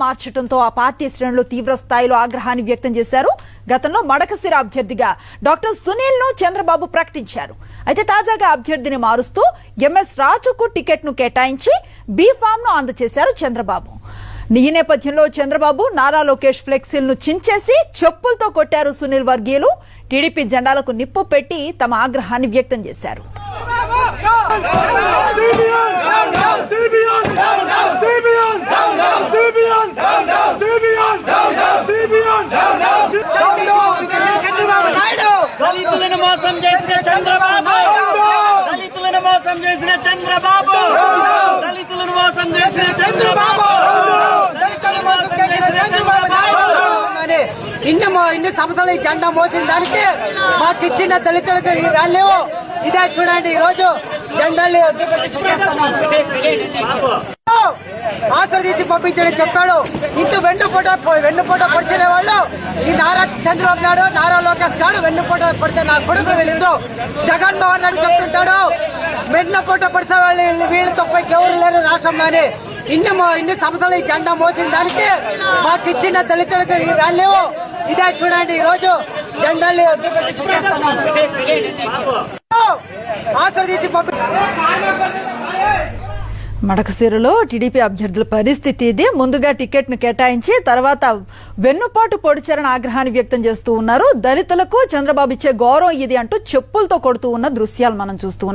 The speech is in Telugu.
మార్చడంతో ఆ పార్టీ శ్రేణులు తీవ్ర స్థాయిలో ఆగ్రహాన్ని వ్యక్తం చేశారు. గతంలో మడకశిర అభ్యర్థిగా డాక్టర్ సునీల్ ను చంద్రబాబు ప్రకటించారు. అయితే తాజాగా అభ్యర్థిని మారుస్తూ ఎంఎస్ రాజుకు టికెట్ ను కేటాయించి బి ఫామ్ ను అందజేశారు చంద్రబాబు. ఈ నేపథ్యంలో చంద్రబాబు నారా లోకేష్ ఫ్లెక్సీలను చించేసి చెప్పులతో కొట్టారు సునీల్ వర్గీయులు. టీడీపీ జెండాలకు నిప్పు పెట్టి తమ ఆగ్రహాన్ని వ్యక్తం చేశారు. దళితులను మోసం చేసిన చంద్రబాబు, దళితులను మోసం చేసిన చంద్రబాబు, దళితులను మోసం చేసిన చంద్రబాబు, దళితులను మోసం చేసిన చంద్రబాబు. ఇన్ని సంవత్సరాలు ఈ జెండా మోసిన దానికి మాకు ఇచ్చిన దళితులకు రాలేవు. ఇదే చూడండి, ఈ రోజు జెండాలు ఆశ్రదించి పంపించని చెప్పాడు. ఇంటూ వెన్నుపోట పొడిచే వాళ్ళు ఈ నారా చంద్రబాబు నాయుడు, నారా లోకేష్ గారు వెన్నుపోట పొడిచే నా కొడుకు వీళ్ళిందో. జగన్మోహన్ రెడ్డి చెప్తుంటాడు వెన్నుపోట పొడిచే వాళ్ళు వీళ్ళు తప్ప ఎవరు లేరు రాష్ట్రంలోని. ఇన్ని సంవత్సరాలు ఈ జెండా మోసిన దానికి మాకు ఇచ్చిన దళితులకు రాలేవు. ఇదే చూడండి, ఈ రోజు జెండాలు ఆశ్రదించి మడకశిరలో టీడీపీ అభ్యర్థుల పరిస్థితి ఇది. ముందుగా టికెట్ ను కేటాయించి తర్వాత వెన్నుపాటు పొడిచారని ఆగ్రహాన్ని వ్యక్తం చేస్తూ ఉన్నారు. దళితులకు చంద్రబాబు ఇచ్చే గౌరవం ఇది అంటూ చెప్పులతో కొడుతూ ఉన్న దృశ్యాలు మనం చూస్తూ ఉన్నాం.